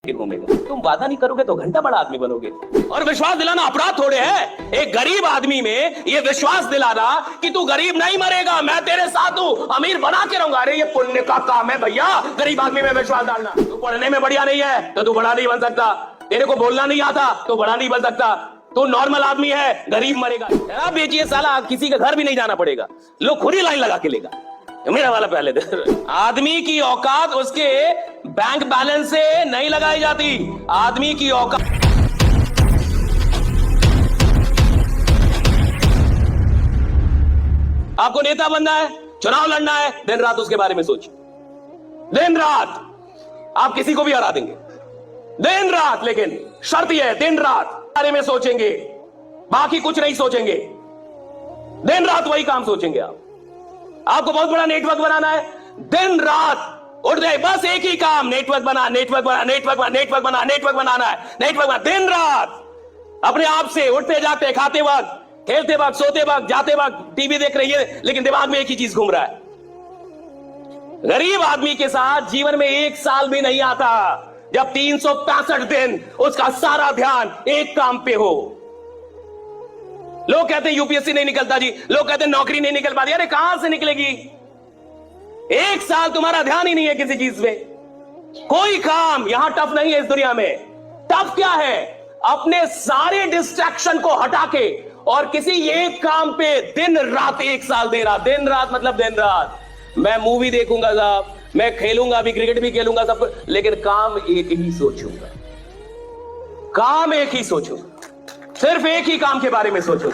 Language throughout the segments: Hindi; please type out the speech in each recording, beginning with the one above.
घूमेगा। तुम वादा नहीं करोगे तो घंटा बड़ा आदमी बनोगे। और विश्वास दिलाना अपराध थोड़े है। एक गरीब आदमी में ये विश्वास दिलाना कि तू गरीब नहीं मरेगा, मैं तेरे साथ हूं, अमीर बना के रहूंगा, अरे ये पुण्य का काम है भैया। गरीब आदमी में विश्वास डालना। तू पढ़ने में बढ़िया नहीं है तो तू बड़ा नहीं बन सकता, तेरे को बोलना नहीं आता तो बड़ा नहीं बन सकता, तू नॉर्मल आदमी है, गरीब मरेगा। बेचिए साला, किसी का घर भी नहीं जाना पड़ेगा, लोग खुद ही लाइन लगा के लेगा। मेरा वाला पहले आदमी की औकात उसके बैंक बैलेंस से नहीं लगाई जाती। आदमी की औकात आपको नेता बनना है, चुनाव लड़ना है, दिन रात उसके बारे में सोचिए। दिन रात आप किसी को भी हरा देंगे, दिन रात, लेकिन शर्त यह है दिन रात बारे में सोचेंगे, बाकी कुछ नहीं सोचेंगे। दिन रात वही काम सोचेंगे। आपको बहुत बड़ा नेटवर्क बनाना है, दिन रात उठ गए, बस एक ही काम, नेटवर्क बना, नेटवर्क बना, नेटवर्क बना, नेटवर्क बना, नेटवर्क बनाना है, नेटवर्क बना। दिन रात अपने आप से उठते जागते, खाते वक्त, खेलते वक्त, सोते वक्त, जाते वक्त टीवी देख रही है, लेकिन दिमाग में एक ही चीज घूम रहा है। गरीब आदमी के साथ जीवन में एक साल भी नहीं आता जब 365 दिन उसका सारा ध्यान एक काम पे हो। लोग कहते हैं यूपीएससी नहीं निकलता जी, लोग कहते हैं नौकरी नहीं निकल पाती। अरे कहां से निकलेगी? एक साल तुम्हारा ध्यान ही नहीं है किसी चीज में। कोई काम यहां टफ नहीं है इस दुनिया में। टफ क्या है? अपने सारे डिस्ट्रैक्शन को हटा के और किसी एक काम पे दिन रात एक साल दे रहा। दिन रात मतलब दिन रात। मैं मूवी देखूंगा साहब, मैं खेलूंगा, अभी क्रिकेट भी खेलूंगा सब कुछ, लेकिन काम एक ही सोचूंगा, काम एक ही सोचूंगा, सिर्फ एक ही काम के बारे में सोचो।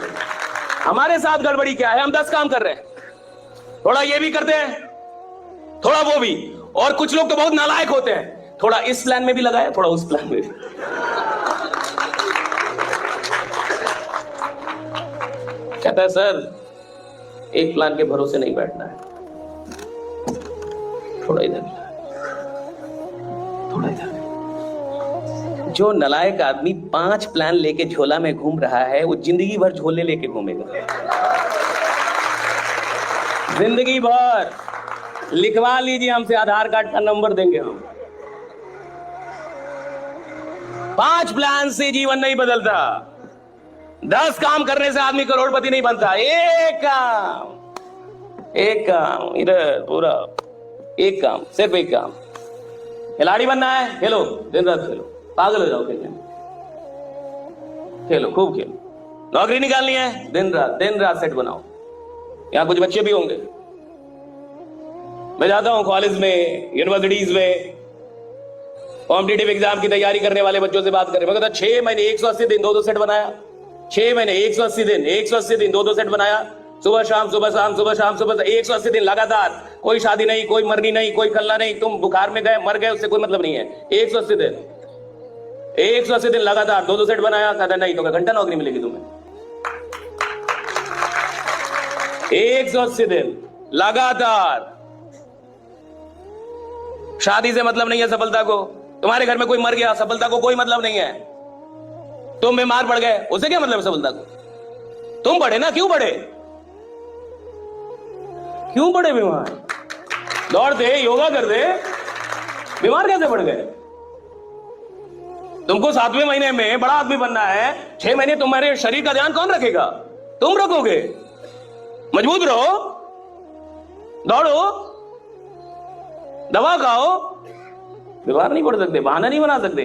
हमारे साथ गड़बड़ी क्या है? हम 10 काम कर रहे हैं, थोड़ा ये भी करते हैं, थोड़ा वो भी, और कुछ लोग तो बहुत नालायक होते हैं, थोड़ा इस प्लान में भी लगाया, थोड़ा उस प्लान में भी। कहता है सर एक प्लान के भरोसे नहीं बैठना है, थोड़ा इधर, थोड़ा इधर। जो नलायक आदमी 5 प्लान लेके झोला में घूम रहा है, वो जिंदगी भर झोले लेके घूमेगा। जिंदगी भर। लिखवा लीजिए, हमसे आधार कार्ड का नंबर देंगे हम। 5 प्लान से जीवन नहीं बदलता, 10 काम करने से आदमी करोड़पति नहीं बनता। एक काम इधर, पूरा एक काम, सिर्फ एक काम। खिलाड़ी बनना है, खेलो, दिन रात खेलो, पागल हो जाओ खेलने में, खेलो, खूब खेलो। नौकरी निकालनी है, दिन रात सेट बनाओ। यहां कुछ बच्चे भी होंगे, मैं जाता हूं कॉलेज में, यूनिवर्सिटीज में, कॉम्पिटिटिव एग्जाम की तैयारी करने वाले बच्चों से बात करें। मैं कहता 6 महीने 180 दिन 2-2 सेट बनाया, 6 महीने 180 दिन 2-2 सेट बनाया, सुबह शाम सुबह शाम सुबह शाम सुबह, 180 दिन लगातार। कोई शादी नहीं, कोई मरनी नहीं, कोई कल्ला नहीं, तुम बुखार में गए मर गए, उससे कोई मतलब नहीं है। 180 दिन 180 दिन लगातार 2-2 सेट बनाया। कहता नहीं तो घंटा नौकरी मिलेगी तुम्हें। 180 दिन लगातार। शादी से मतलब नहीं है सफलता को। तुम्हारे घर में कोई मर गया, सफलता को कोई मतलब नहीं है। तुम बीमार पड़ गए, उसे क्या मतलब है सफलता को? तुम पढ़े ना, क्यों पढ़े? क्यों पढ़े बीमार? दौड़ते, योगा करते, बीमार कैसे पड़ गए? तुमको 7वें महीने में बड़ा आदमी बनना है, 6 महीने तुम्हारे शरीर का ध्यान कौन रखेगा? तुम रखोगे। मजबूत रहो, दौड़ो, दवा खाओ, बीमार नहीं पड़ सकते, बहाना नहीं बना सकते।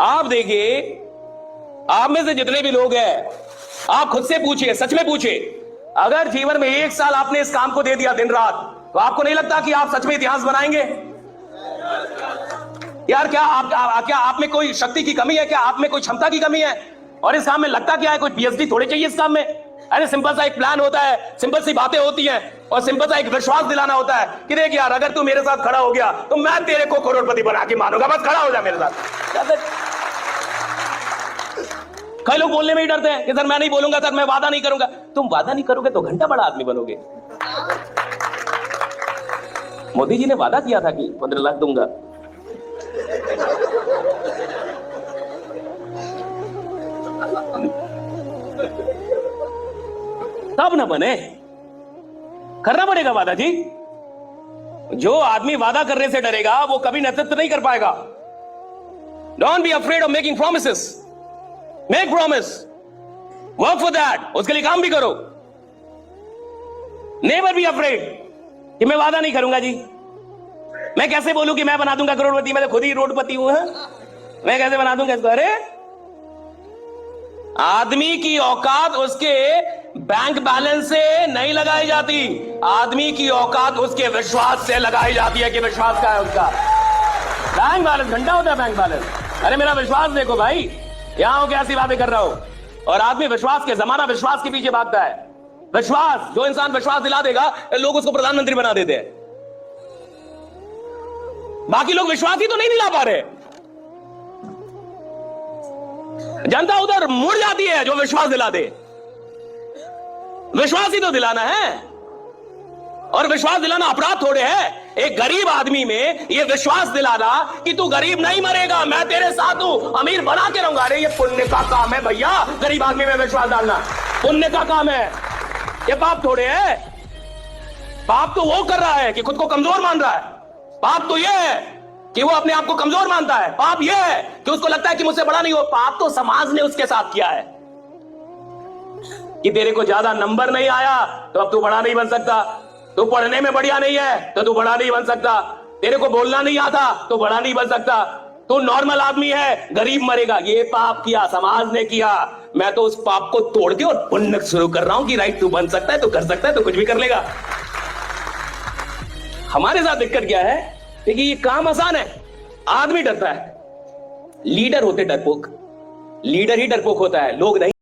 आप देखिए, आप में से जितने भी लोग हैं, आप खुद से पूछिए, सच में पूछिए, अगर जीवन में 1 साल आपने इस काम को दे दिया दिन रात, तो आपको नहीं लगता कि आप सच में इतिहास बनाएंगे? यार क्या आप में कोई शक्ति की कमी है? क्या आप में कोई क्षमता की कमी है? और इस काम में लगता क्या है? कोई पीएचडी थोड़ी चाहिए इस काम में। अरे सिंपल सा एक प्लान होता है, सिंपल सी बातें होती हैं, और सिंपल सा एक विश्वास दिलाना होता है कि देख यार, अगर तू मेरे साथ खड़ा हो गया तो मैं तेरे को करोड़पति बना के मानूंगा, बस खड़ा हो जा मेरे साथ। कई लोग बोलने में ही डरते हैं कि सर मैं नहीं बोलूंगा, सर मैं वादा नहीं करूंगा। तुम वादा नहीं करोगे तो घंटा बड़ा आदमी बनोगे। मोदी जी ने वादा किया था कि 15 लाख दूंगा। तब ना बने, करना पड़ेगा वादा जी। जो आदमी वादा करने से डरेगा वो कभी नेतृत्व नहीं कर पाएगा। Don't be afraid of making promises, make promise, work for that, उसके लिए काम भी करो। नेवर बी अफ्रेड कि मैं वादा नहीं करूंगा जी, मैं कैसे बोलूं कि मैं बना दूंगा करोड़पति, मैं तो खुद ही रोडपति हूं, मैं कैसे बना दूंगा इसको। अरे आदमी की औकात उसके बैंक बैलेंस से नहीं लगाई जाती, आदमी की औकात उसके विश्वास से लगाई जाती है कि विश्वास क्या है उसका। बैंक बैलेंस घंटा होता है, बैंक बैलेंस। अरे मेरा विश्वास देखो भाई, यहां हो कैसी बातें कर रहा हूं। और आदमी विश्वास के, जमाना विश्वास के पीछे भागता है। विश्वास, जो इंसान विश्वास दिला देगा लोग उसको प्रधानमंत्री बना देते हैं। बाकी लोग विश्वास ही तो नहीं दिला पा रहे, जनता उधर मुड़ जाती है जो विश्वास दिला दे। विश्वास ही तो दिलाना है, और विश्वास दिलाना अपराध थोड़े है। एक गरीब आदमी में ये विश्वास दिलाना कि तू गरीब नहीं मरेगा, मैं तेरे साथ हूं, अमीर बना के रहूंगा, अरे ये पुण्य का काम है भैया। गरीब आदमी में विश्वास डालना पुण्य का काम है, ये पाप थोड़े है। पाप तो वो कर रहा है कि खुद को कमजोर मान रहा है। पाप तो ये है कि वो अपने आप को कमजोर मानता है। पाप ये है कि उसको लगता है कि मुझसे बड़ा नहीं हो। पाप तो समाज ने उसके साथ किया है कि तेरे को ज्यादा नंबर नहीं आया तो अब तू बड़ा नहीं बन सकता, तू पढ़ने में बढ़िया नहीं है तो तू बड़ा नहीं बन सकता, तेरे को बोलना नहीं आता तो बड़ा नहीं बन सकता, तू नॉर्मल आदमी है, गरीब मरेगा। ये पाप किया, समाज ने किया। मैं तो उस पाप को तोड़ के और पुण्य शुरू कर रहा हूं कि राइट, तू बन सकता है, तू कर सकता है, तू कुछ भी कर लेगा। हमारे साथ दिक्कत क्या है कि ये काम आसान है, आदमी डरता है। लीडर होते डरपोक, लीडर ही डरपोक होता है, लोग नहीं।